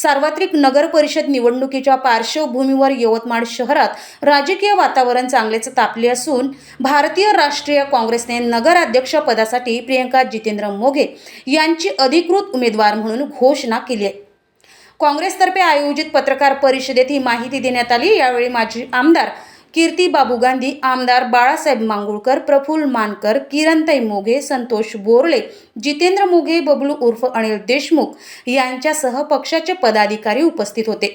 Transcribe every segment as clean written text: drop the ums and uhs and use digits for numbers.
सार्वत्रिक नगर परिषद निवडणुकीच्या पार्श्वभूमीवर यवतमाळ शहरात राजकीय वातावरण चांगलेच तापले असून भारतीय राष्ट्रीय काँग्रेसने नगराध्यक्ष पदासाठी प्रियंका जितेंद्र मोघे यांची अधिकृत उमेदवार म्हणून घोषणा केली आहे। काँग्रेसतर्फे आयोजित पत्रकार परिषदेत ही माहिती देण्यात आली। यावेळी माजी आमदार कीर्ती बाबू गांधी, आमदार बाळासाहेब मांगुळकर, प्रफुल्ल मानकर, किरणताई मोघे, संतोष बोरले, जितेंद्र मोघे, बबलू उर्फ अनिल देशमुख यांच्यासह पक्षाचे पदाधिकारी उपस्थित होते।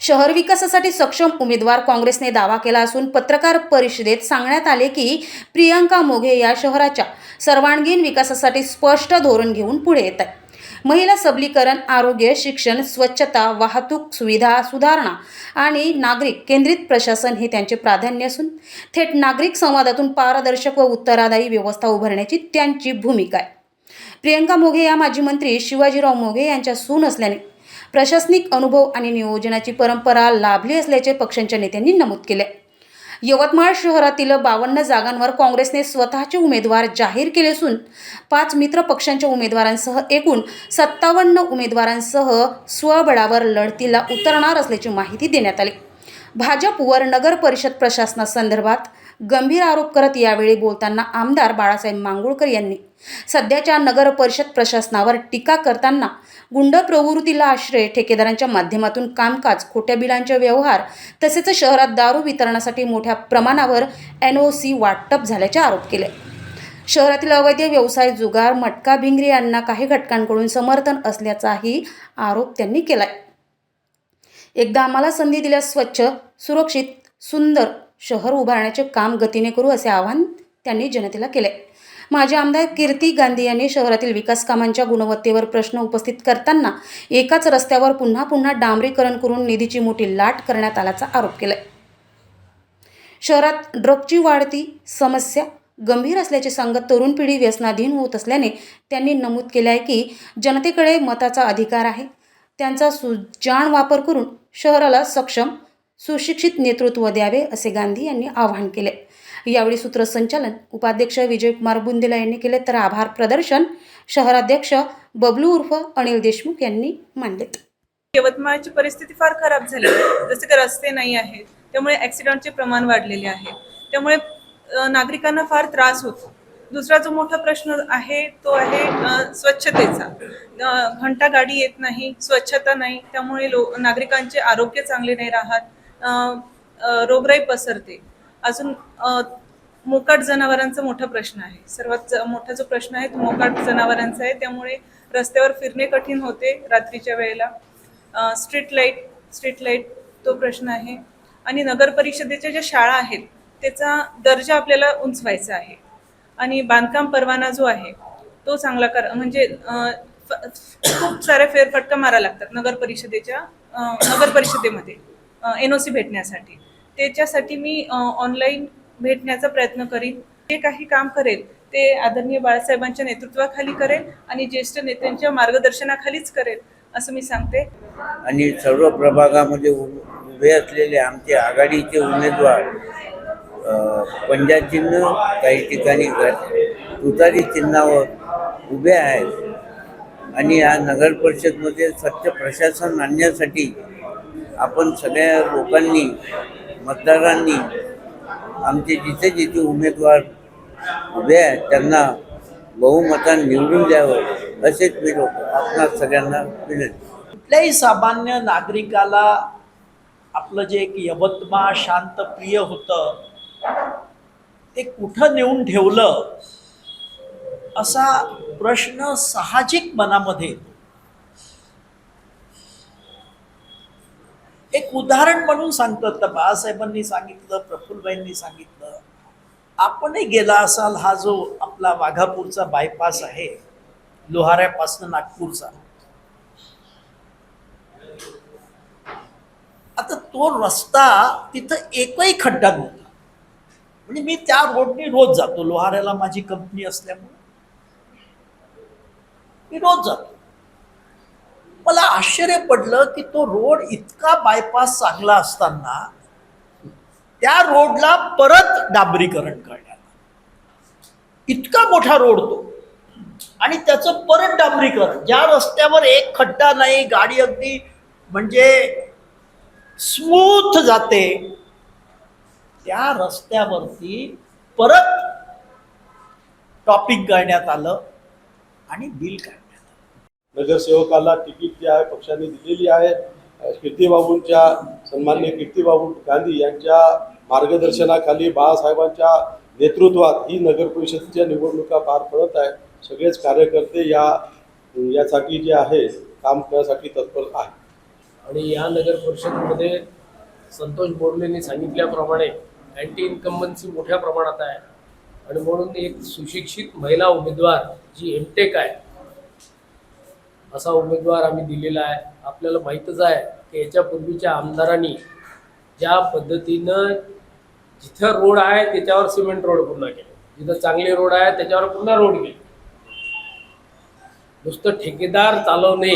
शहर विकासासाठी सक्षम उमेदवार काँग्रेसने दावा केला असून पत्रकार परिषदेत सांगण्यात आले की प्रियंका मोघे या शहराच्या सर्वांगीण विकासासाठी स्पष्ट धोरण घेऊन पुढे येत आहेत। महिला सबलीकरण, आरोग्य, शिक्षण, स्वच्छता, वाहतूक सुविधा सुधारणा आणि नागरिक केंद्रित प्रशासन हे त्यांचे प्राधान्य असून थेट नागरिक संवादातून पारदर्शक व उत्तरादायी व्यवस्था उभारण्याची त्यांची भूमिका आहे। प्रियंका मोघे या माजी मंत्री शिवाजीराव मोघे यांच्या सून असल्याने प्रशासनिक अनुभव आणि नियोजनाची परंपरा लाभली असल्याचे पक्षाच्या नेत्यांनी नमूद केले। यवतमाळ शहरातील 52 जागांवर काँग्रेसने स्वतःचे उमेदवार जाहीर केले असून 5 मित्र पक्षांच्या उमेदवारांसह एकूण 57 उमेदवारांसह स्वबळावर लढतीला उतरणार असल्याची माहिती देण्यात आली। भाजपवर नगर परिषद प्रशासनासंदर्भात गंभीर आरोप करत यावेळी बोलताना आमदार बाळासाहेब मांगुळकर यांनी सध्याच्या नगर परिषद प्रशासनावर टीका करताना गुंड प्रवृत्तीला आश्रय, ठेकेदारांच्या माध्यमातून कामकाज, खोट्या बिलांचे व्यवहार तसेच शहरात दारू वितरणासाठी मोठ्या प्रमाणावर NOC वाटप झाल्याचे आरोप केले। शहरातील अवैध व्यवसाय, जुगार, मटका भिंगरी यांना काही घटकांकडून समर्थन असल्याचाही आरोप त्यांनी केलाय। एकदा आम्हाला संधी दिल्यास स्वच्छ, सुरक्षित, सुंदर शहर उभारण्याचे काम गतीने करू असे आवाहन त्यांनी जनतेला केले। माजी आमदार कीर्ती गांधी यांनी शहरातील विकास कामांच्या गुणवत्तेवर प्रश्न उपस्थित करताना एकाच रस्त्यावर पुन्हा पुन्हा डांबरीकरण करून निधीची मोठी लाट करण्यात आल्याचा आरोप केला। शहरात ड्रग्जची वाढती समस्या गंभीर असल्याचे सांगत तरुण पिढी व्यसनाधीन होत असल्याने त्यांनी नमूद केले आहे की जनतेकडे मताचा अधिकार आहे, त्यांचा सुजाण वापर करून शहराला सक्षम, सुशिक्षित नेतृत्व द्यावे असे गांधी यांनी आवाहन केले। यावेळी सूत्रसंचालन उपाध्यक्ष विजयकुमार बुंदेला यांनी केले, तर आभार प्रदर्शन शहराध्यक्ष बबलू उर्फ अनिल देशमुख यांनी मांडले। यवतमाळची परिस्थिती फार खराब झाली आहे, जसे की रस्ते नाही आहेत, त्यामुळे ॲक्सिडेंटचे प्रमाण वाढलेले आहे, त्यामुळे नागरिकांना फार त्रास होतो। दुसरा जो मोठा प्रश्न आहे तो आहे स्वच्छतेचा। घंटा गाडी येत नाही, स्वच्छता नाही, त्यामुळे नागरिकांचे आरोग्य चांगले नाही राहत, रोगराई पसरते। अजून मोकाट जनावरांचा मोठा प्रश्न आहे, सर्वात मोठा जो प्रश्न आहे तो मोकाट जनावरांचा आहे, त्यामुळे रस्त्यावर फिरणे कठीण होते रात्रीच्या वेळेला। स्ट्रीट लाईट तो प्रश्न आहे। आणि नगर परिषदेच्या ज्या शाळा आहेत त्याचा दर्जा आपल्याला उंचवायचा आहे आणि बांधकाम परवाना जो आहे तो चांगला म्हणजे खूप साऱ्या फेरफटका मारा लागतात नगर परिषदेमध्ये NOC भेटण्यासाठी। त्याच्यासाठी मी ऑनलाईन भेटण्याचा प्रयत्न करीन। जे काही काम करेल ते आदरणीय बाळासाहेबांच्या नेतृत्वाखाली करेल आणि ज्येष्ठ नेत्यांच्या मार्गदर्शनाखालीच करेल असं मी सांगते। आणि सर्व प्रभागामध्ये उभे असलेले आमचे आघाडीचे उमेदवार पंजा चिन्ह, काही ठिकाणी तुतारी चिन्हावर उभे आहेत आणि या नगर परिषदमध्ये स्वच्छ प्रशासन आणण्यासाठी आपण सगळ्या लोकांनी, मतदारांनी आमचे जिथे जिथे उमेदवार उभे आहेत त्यांना बहुमताने निवडून द्यावं असेच मी आपणा सगळ्यांना विनंती। कुठल्याही सामान्य नागरिकाला आपलं जे एक यवतमाळ शांत प्रिय होतं ते कुठं नेऊन ठेवलं असा प्रश्न साहजिक मनामध्ये येतो। एक उदाहरण म्हणून सांगतो, तर बाळासाहेबांनी सांगितलं, प्रफुल्लबाईंनी सांगितलं, आपणही गेला असाल हा जो आपला वाघापूरचा बायपास आहे लोहाऱ्यापासून नागपूरचा, आता तो रस्ता तिथं एकही खड्डा नव्हता। म्हणजे मी त्या रोडनी रोज जातो, लोहाऱ्याला माझी कंपनी असल्यामुळे मी रोज जातो। मला आश्चर्य पडलं की तो रोड इतका बायपास चांगला असताना त्या रोडला परत डांबरीकरण करण्यात, इतका मोठा रोड तो, आणि त्याचं परत डांबरीकरण, ज्या रस्त्यावर एक खड्डा नाही, गाडी अगदी म्हणजे स्मूथ जाते, त्या रस्त्यावरती परत टॉपिक करण्यात आलं आणि बिल काढण्यात आलं. नगरसेवकाला तिकीट जी आहे पक्षाने दिलेली आहे. कीर्तिबाबूंच्या सन्माननीय कीर्तिबाबू गांधी यांच्या मार्गदर्शनाखाली बाळासाहेबांच्या नेतृत्वात ही नगर परिषदेच्या निवडणुका पार पडत आहे. सगळेच कार्यकर्ते यासाठी जे आहे काम करण्यासाठी तत्पर आहे. आणि या नगर परिषदेमध्ये संतोष बोरलेंनी सांगितल्याप्रमाणे अँटी इन्कम्बन्सी मोठ्या प्रमाणात आहे आणि म्हणून एक सुशिक्षित महिला उमेदवार जी एमटेक आहे असा उमेदवार आम्ही दिलेला आहे. आपल्याला माहीतच आहे की याच्यापूर्वीच्या आमदारांनी ज्या पद्धतीनं जिथं रोड आहे त्याच्यावर सिमेंट रोड पुन्हा केले, जिथं चांगले रोड आहे त्याच्यावर पुन्हा रोड केले. नुसतं ठेकेदार चालवणे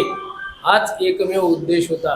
हाच एकमेव उद्देश होता.